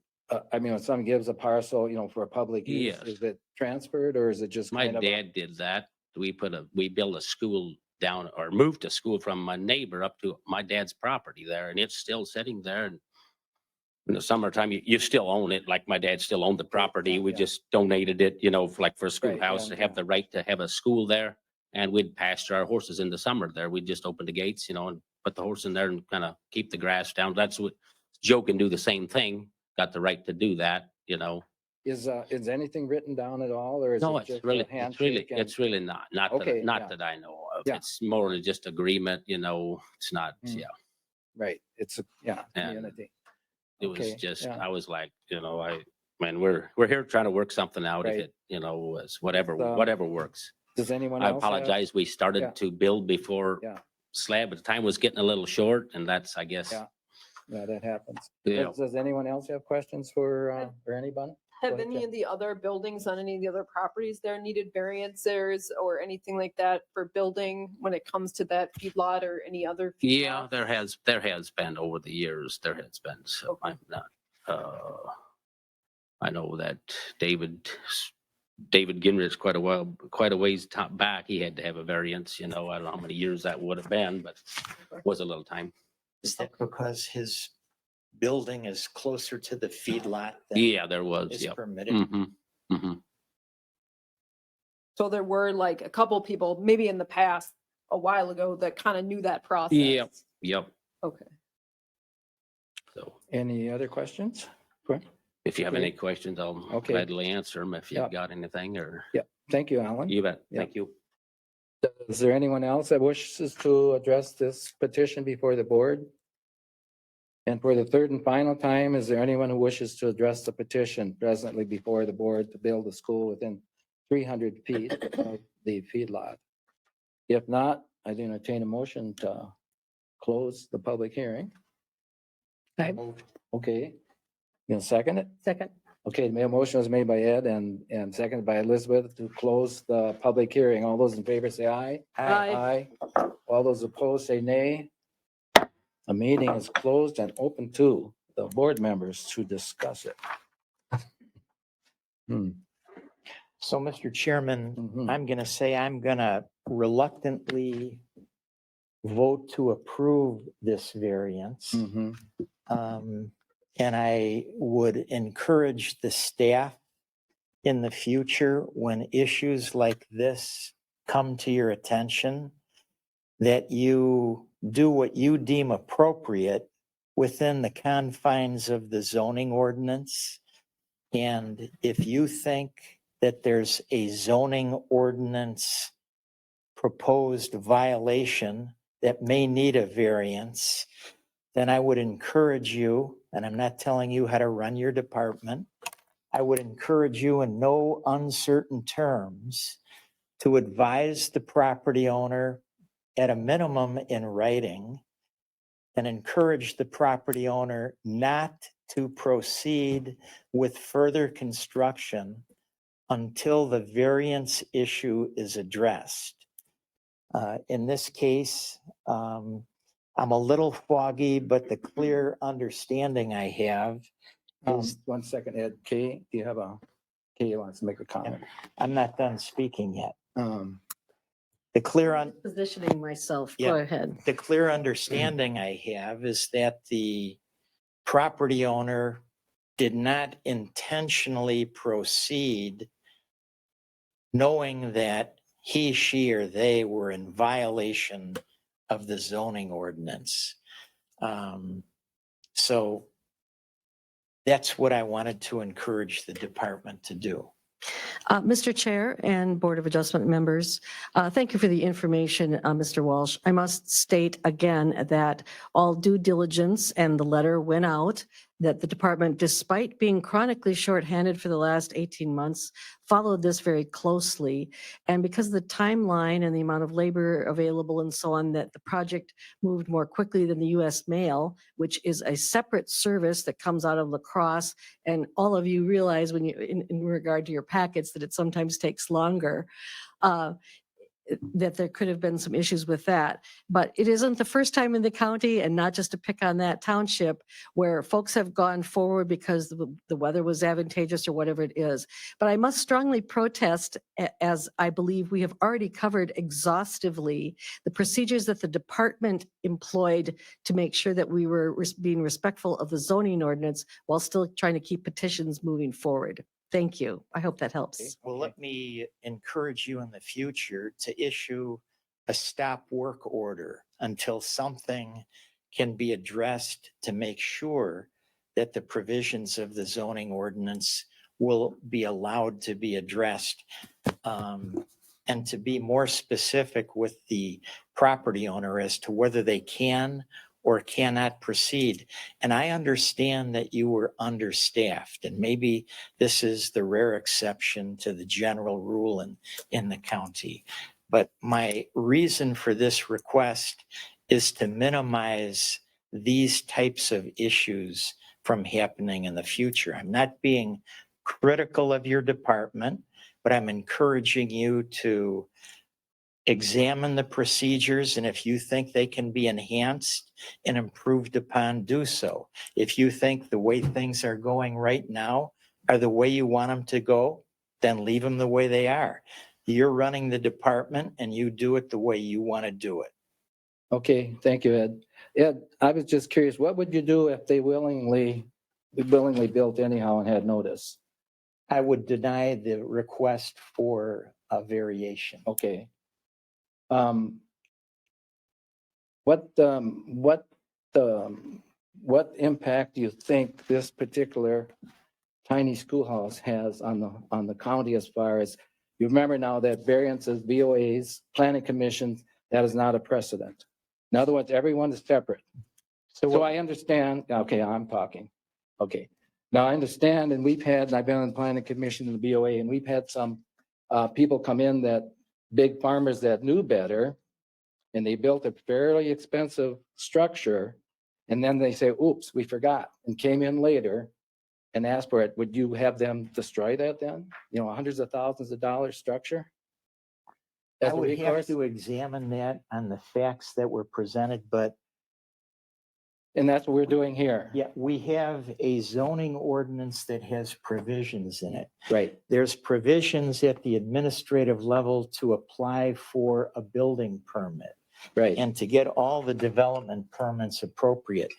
when someone gives a parcel, for a public use, Yes. is it transferred or is it just My kind of? dad did that. We built a school down, or moved a school from my neighbor up to my dad's property there, and it's still sitting there. And in the summertime, you still own it. Like my dad still owned the property. We Yeah. just donated it, like for a Right, schoolhouse yeah, to have yeah. the right to have a school there. And we'd pasture our horses in the summer there. We'd just open the gates, and put the horse in there and kind of keep the grass down. That's what Joe can do, the same thing. Got the right to do that. Is anything written down at all or is No, it it's just really, a handshake? and- it's really not, Okay, not yeah. that I know of. Yeah. It's more than just agreement, it's not, Mm. yeah. Right, it's, And community. It was Okay, just, yeah. I was like, we're here trying to work something out. If Right. it, is whatever, It's, whatever works. Does anyone I else? have- apologize. We Yeah. started to build before Yeah. slab, but the time was getting a little short, and that's, I guess. Yeah. Yeah, that happens. Yeah. Does anyone else have questions for anybody? Have Go ahead, any Jen. of the other buildings on any of the other properties there needed variances or anything like that for building when it comes to that feedlot or any other? Yeah, feedlots? there has been over the years, there has been, so I'm not, I know that David Ginrich quite a ways top back, he had to have a variance, I don't know how many years that would have been, but it was a little time. Is that because his building is closer to the feedlot than Yeah, there was, is yep. permitted? Mm-hmm, mm-hmm. So there were like a couple people, maybe in the past, a while ago, that kind of knew that process. Yep. Okay. So Any other questions? Correct. if you have Okay. any questions, I'll Okay. gladly answer them if you've Yep. got anything, or Thank you, Alan. you bet. Yeah. Thank you. Is there anyone else that wishes to address this petition before the board? And for the third and final time, is there anyone who wishes to address the petition presently before the board to build a school within 300 feet of the feedlot. If not, I'd entertain a motion to close the public hearing. I Okay. You gonna second it? second. Okay, the motion was made by Ed and seconded by Elizabeth to close the public hearing. All those in favor say aye. Aye. Aye. All those opposed say nay. The meeting is closed and open to the board members to discuss it. So, Mr. Chairman, Mhm. I'm going to say I'm going to reluctantly vote to approve this variance. Mhm. And I would encourage the staff in the future, when issues like this come to your attention, that you do what you deem appropriate within the confines of the zoning ordinance. And if you think that there's a zoning ordinance proposed violation that may need a variance, then I would encourage you, and I'm not telling you how to run your department, I would encourage you in no uncertain terms to advise the property owner at a minimum in writing, and encourage the property owner not to proceed with further construction until the variance issue is addressed. In this case, I'm a little foggy, but the clear understanding I have is 1 second, Ed. Kay, do you have Kay wants to make a comment. I'm not done speaking yet. Um, The clear Positioning myself, Yeah. go ahead. the clear understanding I have is that the property owner did not intentionally proceed knowing that he, she, or they were in violation of the zoning ordinance. So that's what I wanted to encourage the department to do. Mr. Chair and Board of Adjustment members, thank you for the information, Mr. Walsh. I must state again that all due diligence and the letter went out, that the department, despite being chronically shorthanded for the last 18 months, followed this very closely. And because of the timeline and the amount of labor available and so on, that the project moved more quickly than the U.S. Mail, which is a separate service that comes out of La Crosse. And all of you realize when you, in regard to your packets, that it sometimes takes longer. That there could have been some issues with that. But it isn't the first time in the county, and not just to pick on that township, where folks have gone forward because the weather was advantageous or whatever it is. But I must strongly protest, as I believe we have already covered exhaustively, the procedures that the department employed to make sure that we were being respectful of the zoning ordinance while still trying to keep petitions moving forward. Thank you. I hope that helps. Well, let me encourage you in the future to issue a stop work order until something can be addressed to make sure that the provisions of the zoning ordinance will be allowed to be addressed. And to be more specific with the property owner as to whether they can or cannot proceed. And I understand that you were understaffed, and maybe this is the rare exception to the general rule in the county. But my reason for this request is to minimize these types of issues from happening in the future. I'm not being critical of your department, but I'm encouraging you to examine the procedures, and if you think they can be enhanced and improved upon, do so. If you think the way things are going right now are the way you want them to go, then leave them the way they are. You're running the department and you do it the way you want to do it. Okay, thank you, Ed. Ed, I was just curious, what would you do if they willingly built anyhow and had notice? I would deny the request for a variation. Okay. What impact do you think this particular tiny schoolhouse has on the county as far as, you remember now that variances, VOAs, planning commissions, that is not a precedent. In other words, everyone is separate. So I understand, okay, I'm talking. Okay. Now I understand, and I've been on the planning commission and the BOA, and we've had some people come in that, big farmers that knew better, and they built a fairly expensive structure, and then they say, oops, we forgot, and came in later and asked for it, would you have them destroy that then? You know, hundreds of thousands of dollars structure? I As a would have recourse? to examine that on the facts that were presented, but And that's what we're doing here. yeah, we have a zoning ordinance that has provisions in it. Right, There's provisions at the administrative level to apply for a building permit right. and to get all the development permits appropriate.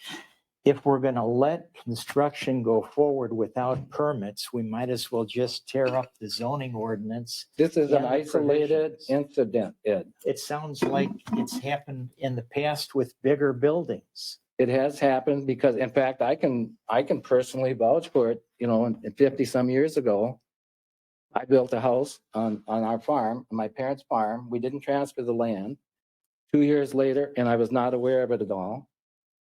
If we're going to let construction go forward without permits, we might as well just tear up the zoning ordinance. This is an and the isolated provisions. incident, Ed. It sounds like it's happened in the past with bigger buildings. It has happened because, in fact, I can personally vouch for it. You know, in 50 some years ago, I built a house on our farm, on my parents' farm. We didn't transfer the land. 2 years later, and I was not aware of it at all,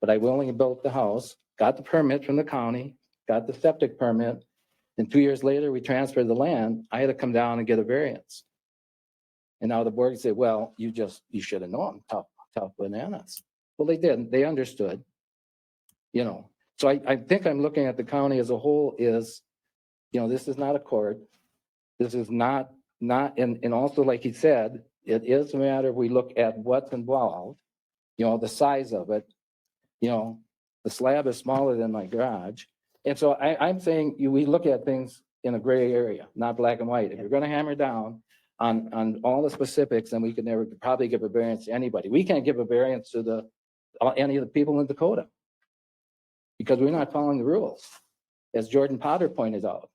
but I willingly built the house, got the permit from the county, got the septic permit. And 2 years later, we transferred the land. I had to come down and get a variance. And now the board said, well, you should have known, tough bananas. Well, they didn't. They understood. You know, so I think I'm looking at the county as a whole is, you know, this is not a court. This is not, and also like he said, it is a matter, we look at what's involved, you know, the size of it. You know, the slab is smaller than my garage. And so I'm saying we look at things in a gray area, not black and white. If you're going to hammer down on all the specifics, then we could never probably give a variance to anybody. We can't give a variance to any of the people in Dakota because we're not following the rules, as Jordan Potter pointed out.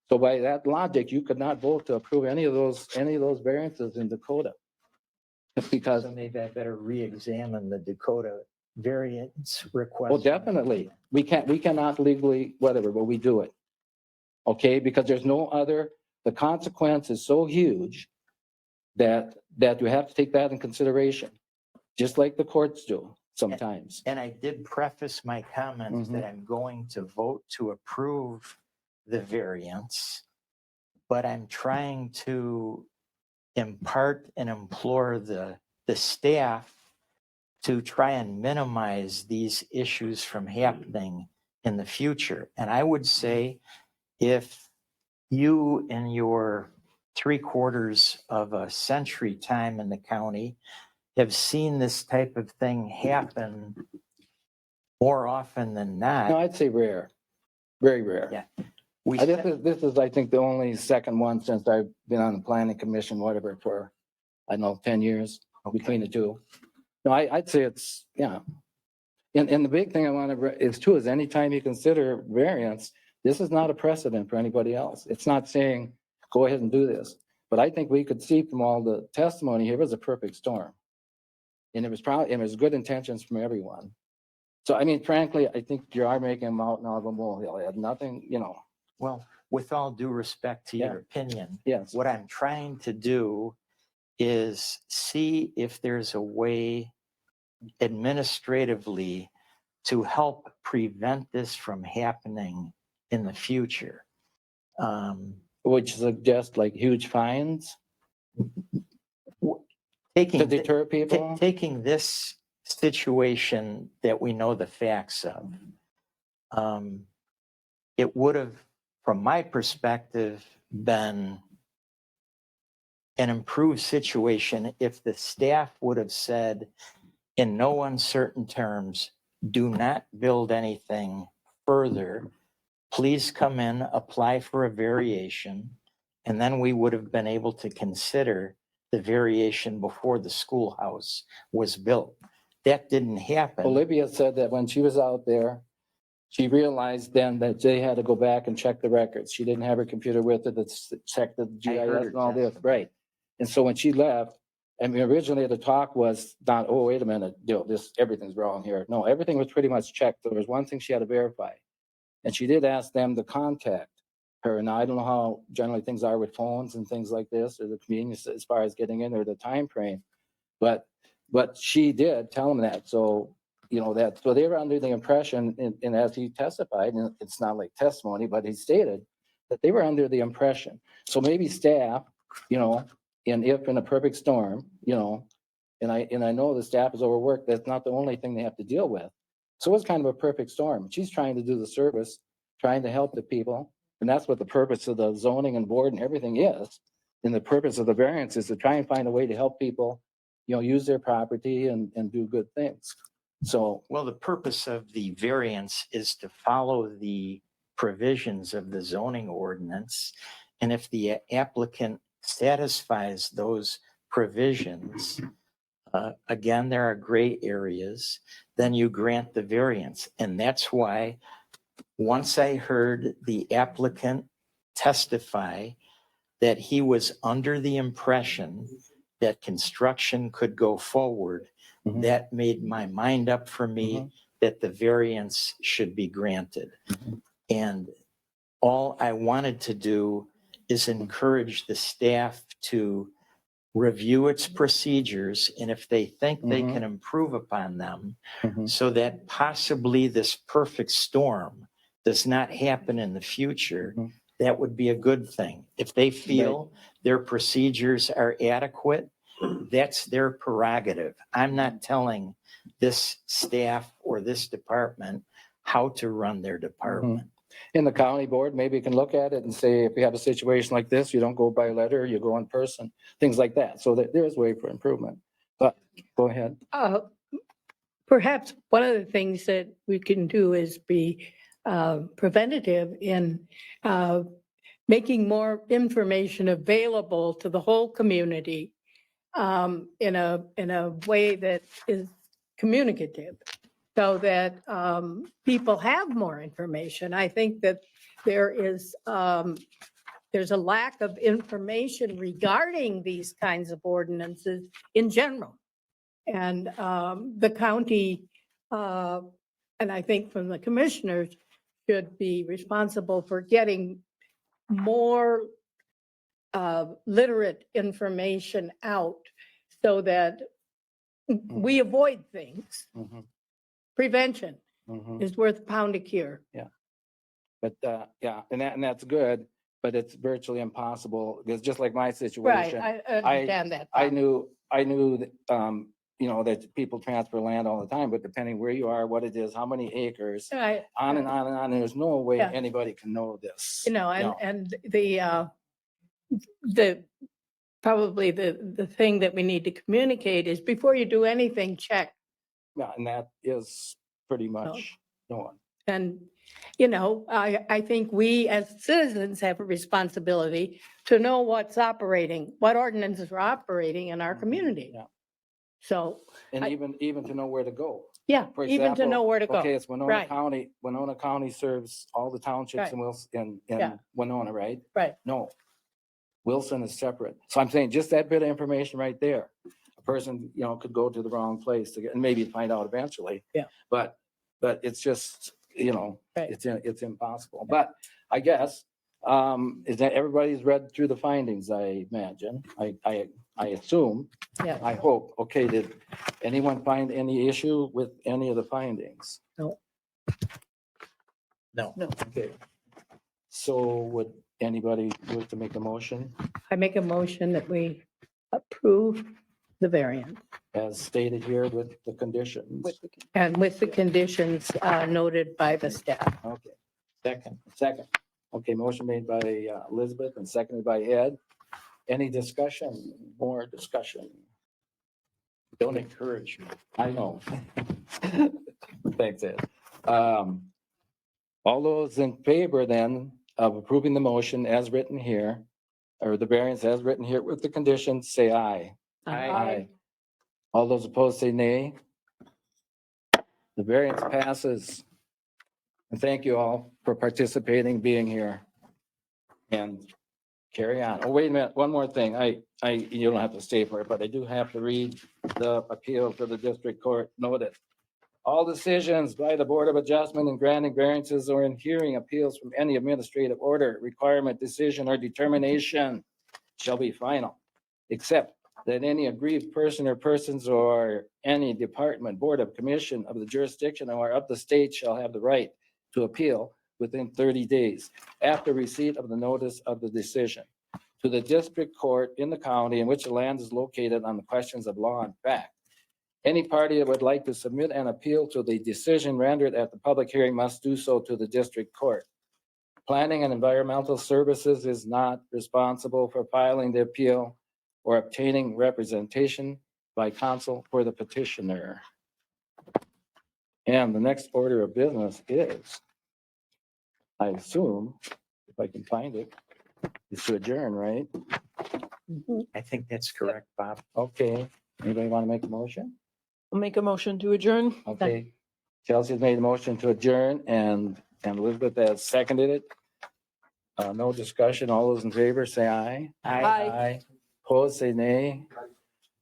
So by that logic, you could not vote to approve any of those variances in Dakota. Because, So maybe I better re-examine the Dakota variance request. well, definitely, we cannot legally, whatever, but we do it. Okay, because there's no other, the consequence is so huge that you have to take that in consideration, just like the courts do sometimes. And I did preface my comments that I'm going to vote to approve the variance, but I'm trying to impart and implore the staff to try and minimize these issues from happening in the future. And I would say if you in your 3/4 of a century time in the county have seen this type of thing happen more often than No, not, I'd say rare, very rare. Yeah. we This is, I think, the only second one since I've been on the planning commission, whatever, for, I don't know, 10 years between the two. No, I'd say it's, yeah. And the big thing I want to is too, is anytime you consider variance, this is not a precedent for anybody else. It's not saying, go ahead and do this. But I think we could see from all the testimony here, it was a perfect storm. And it was good intentions from everyone. So, I mean, frankly, I think you are making a mountain out of a molehill. It had nothing, you know, well, with all due respect to Yeah. your opinion, yes. what I'm trying to do is see if there's a way administratively to help prevent this from happening in the future. Which suggests like huge fines Taking to deter people. taking this situation that we know the facts of, it would have, from my perspective, been an improved situation if the staff would have said, in no uncertain terms, do not build anything further. Please come in, apply for a variation, and then we would have been able to consider the variation before the schoolhouse was built. That didn't happen. Olivia said that when she was out there, she realized then that they had to go back and check the records. She didn't have her computer with her to check the I heard GIS her and all this, testify. right? And so when she left, I mean, originally the talk was not, oh, wait a minute, everything's wrong here. No, everything was pretty much checked. There was one thing she had to verify. And she did ask them to contact her. And I don't know how generally things are with phones and things like this, or the convenience as far as getting in, or the time frame. But she did tell them that. So, you know, so they were under the impression, and as he testified, and it's not like testimony, but he stated that they were under the impression. So maybe staff you know, and if in a perfect storm, you know, and I know the staff is overworked, that's not the only thing they have to deal with. So it's kind of a perfect storm. She's trying to do the service, trying to help the people. And that's what the purpose of the zoning and board and everything is. And the purpose of the variance is to try and find a way to help people, you know, use their property and do good things. So, Well, the purpose of the variance is to follow the provisions of the zoning ordinance. And if the applicant satisfies those provisions, again, there are gray areas, then you grant the variance. And that's why, once I heard the applicant testify that he was under the impression that construction could go forward, Mhm. that made my mind up for me Mhm. that the variance should be granted. And all I wanted to do is encourage the staff to review its procedures, and if they think they Mhm. can improve upon them, Mhm. so that possibly this perfect storm does not happen in the future, Mhm. that would be a good thing. If they feel their procedures are adequate, that's their prerogative. I'm not telling this staff or this department how to run their department. in the county board, maybe can look at it and say, if you have a situation like this, you don't go by letter, you go in person, things like that. So that there's way for improvement. But go ahead. Perhaps one of the things that we can do is be preventative in making more information available to the whole community in a way that is communicative, so that people have more information. I think that there's a lack of information regarding these kinds of ordinances in general. And the county, and I think from the commissioners, should be responsible for getting more literate information out so that we avoid things. Mhm. Prevention Mhm. is worth a pound a cure. But yeah, and that's good, but it's virtually impossible because just like my Right, situation, I understand that. I knew that, you know, that people transfer land all the time, but depending where you are, what it is, how many acres, Right, on and on and on, there's no way Yeah. anybody can know this. you know, No. and probably the thing that we need to communicate is before you do anything, check. Yeah, and that is pretty much known. And, I think we as citizens have a responsibility to know what's operating, what ordinances are operating in our community. Yeah. So, And I- even to know where to go. yeah, For even to example, know where to go. Okay, it's Winona Right. County. Winona County serves all the townships Right. in Wilson, Yeah. in Winona, right? Right. No. Wilson is separate. So I'm saying just that bit of information right there. A person, you know, could go to the wrong place to get, and maybe find out eventually. Yeah. But it's just, you know, Right. it's impossible. But I guess, is that everybody's read through the findings, I imagine. I assume. Yeah. I hope. Okay, did anyone find any issue with any of the findings? No. Okay. So would anybody wish to make a motion I make a motion that we approve the variance as stated here with the conditions? and with the conditions noted by the staff. Okay, Second. Okay, motion made by Elizabeth and seconded by Ed. Any discussion, more discussion? Don't encourage me. I know. Thanks, Ed. All those in favor then of approving the motion as written here, or the variance as written here with the conditions, say aye. Aye. All those opposed say nay. The variance passes. And thank you all for participating, being here. And carry on. Oh, wait a minute, one more thing. You don't have to stay for it, but I do have to read the appeal to the district court. Noted. All decisions by the Board of Adjustment in granting variances or in hearing appeals from any administrative order, requirement, decision, or determination shall be final, except that any aggrieved person or persons or any department, board of commission of the jurisdiction or of the state shall have the right to appeal within 30 days after receipt of the notice of the decision. to the district court in the county in which the land is located on the questions of law and fact. Any party that would like to submit an appeal to the decision rendered at the public hearing must do so to the district court. Planning and Environmental Services is not responsible for filing the appeal or obtaining representation by counsel for the petitioner. And the next order of business is, I assume, if I can find it, is to adjourn, right? I think that's correct, Bob. Okay, anybody want to make a motion? I'll make a motion to adjourn. Okay, Chelsea's made a motion to adjourn and Elizabeth has seconded it. No discussion. All those in favor say aye. Aye. Opposed, say nay.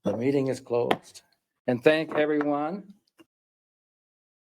The meeting is closed. And thank everyone